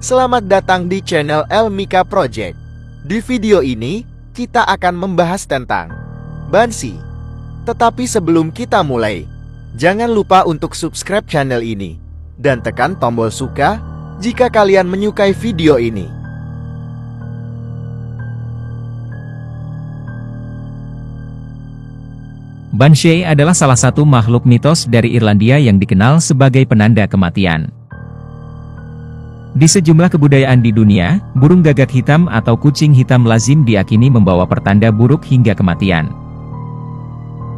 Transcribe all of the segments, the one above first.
Selamat datang di channel Elmika Project. Di video ini, kita akan membahas tentang Banshee. Tetapi sebelum kita mulai, jangan lupa untuk subscribe channel ini dan tekan tombol suka jika kalian menyukai video ini. Banshee adalah salah satu makhluk mitos dari Irlandia yang dikenal sebagai penanda kematian. Di sejumlah kebudayaan di dunia, burung gagak hitam atau kucing hitam lazim diyakini membawa pertanda buruk hingga kematian.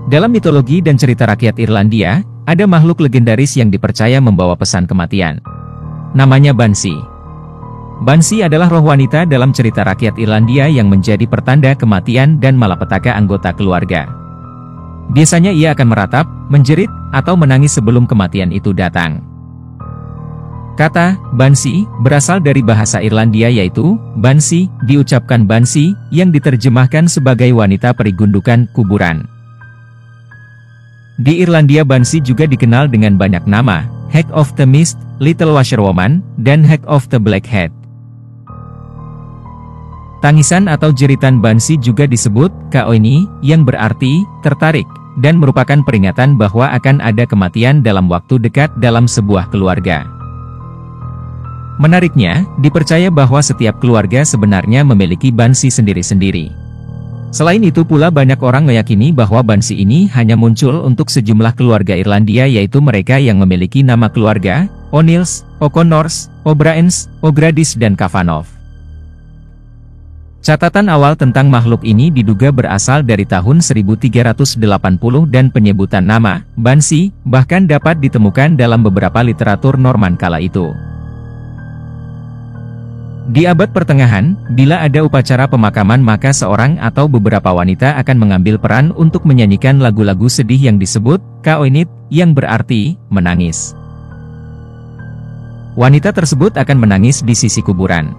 Dalam mitologi dan cerita rakyat Irlandia, ada makhluk legendaris yang dipercaya membawa pesan kematian. Namanya Banshee. Banshee adalah roh wanita dalam cerita rakyat Irlandia yang menjadi pertanda kematian dan malapetaka anggota keluarga. Biasanya ia akan meratap, menjerit, atau menangis sebelum kematian itu datang. Kata Banshee berasal dari bahasa Irlandia yaitu Banshee, diucapkan Banshee, yang diterjemahkan sebagai wanita perigundukan kuburan. Di Irlandia Banshee juga dikenal dengan banyak nama, Hag of the Mist, Little Washerwoman, dan Hag of the Black Head. Tangisan atau jeritan Banshee juga disebut Caoine, yang berarti tertarik, dan merupakan peringatan bahwa akan ada kematian dalam waktu dekat dalam sebuah keluarga. Menariknya, dipercaya bahwa setiap keluarga sebenarnya memiliki Banshee sendiri-sendiri. Selain itu pula banyak orang meyakini bahwa Banshee ini hanya muncul untuk sejumlah keluarga Irlandia yaitu mereka yang memiliki nama keluarga, O'Neills, O'Connors, O'Briens, O'Gradys dan Kavanagh. Catatan awal tentang makhluk ini diduga berasal dari tahun 1380 dan penyebutan nama, Banshee, bahkan dapat ditemukan dalam beberapa literatur Norman kala itu. Di abad pertengahan, bila ada upacara pemakaman maka seorang atau beberapa wanita akan mengambil peran untuk menyanyikan lagu-lagu sedih yang disebut Caoinit, yang berarti menangis. Wanita tersebut akan menangis di sisi kuburan.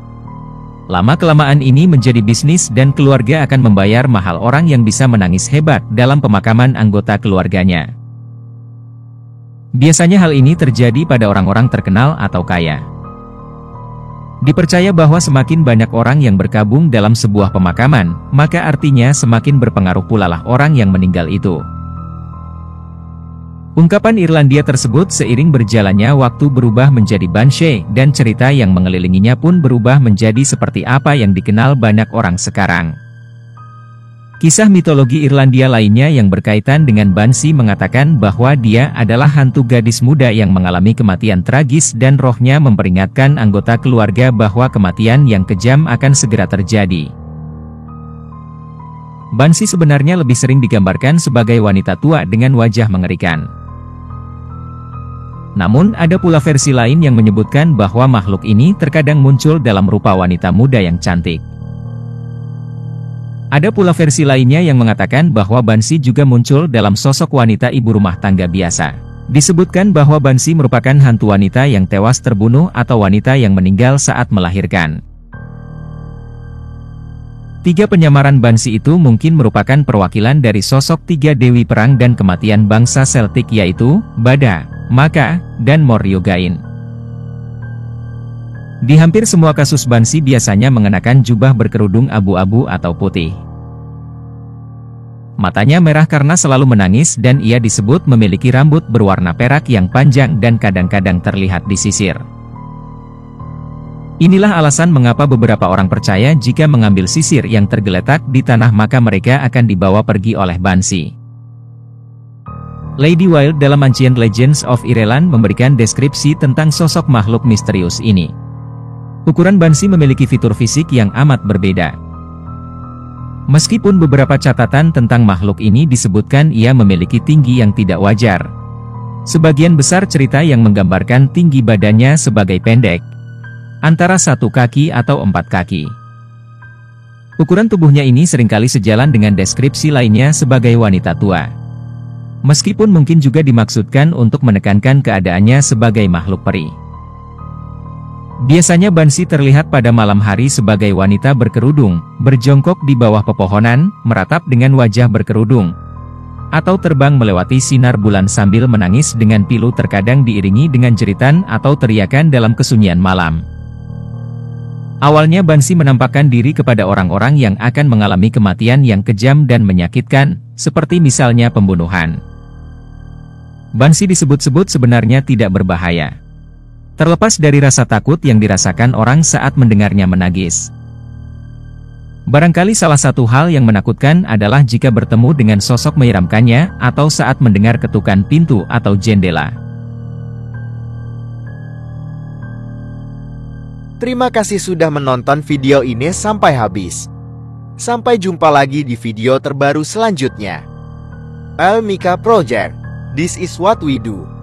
Lama-kelamaan ini menjadi bisnis dan keluarga akan membayar mahal orang yang bisa menangis hebat dalam pemakaman anggota keluarganya. Biasanya hal ini terjadi pada orang-orang terkenal atau kaya. Dipercaya bahwa semakin banyak orang yang bergabung dalam sebuah pemakaman, maka artinya semakin berpengaruh pula lah orang yang meninggal itu. Ungkapan Irlandia tersebut seiring berjalannya waktu berubah menjadi Banshee, dan cerita yang mengelilinginya pun berubah menjadi seperti apa yang dikenal banyak orang sekarang. Kisah mitologi Irlandia lainnya yang berkaitan dengan Banshee mengatakan bahwa dia adalah hantu gadis muda yang mengalami kematian tragis dan rohnya memperingatkan anggota keluarga bahwa kematian yang kejam akan segera terjadi. Banshee sebenarnya lebih sering digambarkan sebagai wanita tua dengan wajah mengerikan. Namun ada pula versi lain yang menyebutkan bahwa makhluk ini terkadang muncul dalam rupa wanita muda yang cantik. Ada pula versi lainnya yang mengatakan bahwa Banshee juga muncul dalam sosok wanita ibu rumah tangga biasa. Disebutkan bahwa Banshee merupakan hantu wanita yang tewas terbunuh atau wanita yang meninggal saat melahirkan. Tiga penyamaran Banshee itu mungkin merupakan perwakilan dari sosok tiga dewi perang dan kematian bangsa Celtic yaitu Bada, Maka, dan Moryogain. Di hampir semua kasus Banshee biasanya mengenakan jubah berkerudung abu-abu atau putih. Matanya merah karena selalu menangis dan ia disebut memiliki rambut berwarna perak yang panjang dan kadang-kadang terlihat disisir. Inilah alasan mengapa beberapa orang percaya jika mengambil sisir yang tergeletak di tanah maka mereka akan dibawa pergi oleh Banshee. Lady Wilde dalam Ancient Legends of Ireland memberikan deskripsi tentang sosok makhluk misterius ini. Ukuran Banshee memiliki fitur fisik yang amat berbeda. Meskipun beberapa catatan tentang makhluk ini disebutkan ia memiliki tinggi yang tidak wajar. Sebagian besar cerita yang menggambarkan tinggi badannya sebagai pendek, antara 1 kaki atau 4 kaki. Ukuran tubuhnya ini seringkali sejalan dengan deskripsi lainnya sebagai wanita tua. Meskipun mungkin juga dimaksudkan untuk menekankan keadaannya sebagai makhluk peri. Biasanya Banshee terlihat pada malam hari sebagai wanita berkerudung, berjongkok di bawah pepohonan, meratap dengan wajah berkerudung, atau terbang melewati sinar bulan sambil menangis dengan pilu terkadang diiringi dengan jeritan atau teriakan dalam kesunyian malam. Awalnya Bansi menampakkan diri kepada orang-orang yang akan mengalami kematian yang kejam dan menyakitkan, seperti misalnya pembunuhan. Bansi disebut-sebut sebenarnya tidak berbahaya. Terlepas dari rasa takut yang dirasakan orang saat mendengarnya menangis. Barangkali salah satu hal yang menakutkan adalah jika bertemu dengan sosok menyeramkannya atau saat mendengar ketukan pintu atau jendela. Terima kasih sudah menonton video ini sampai habis. Sampai jumpa lagi di video terbaru selanjutnya. Elmika Project. This is what we do.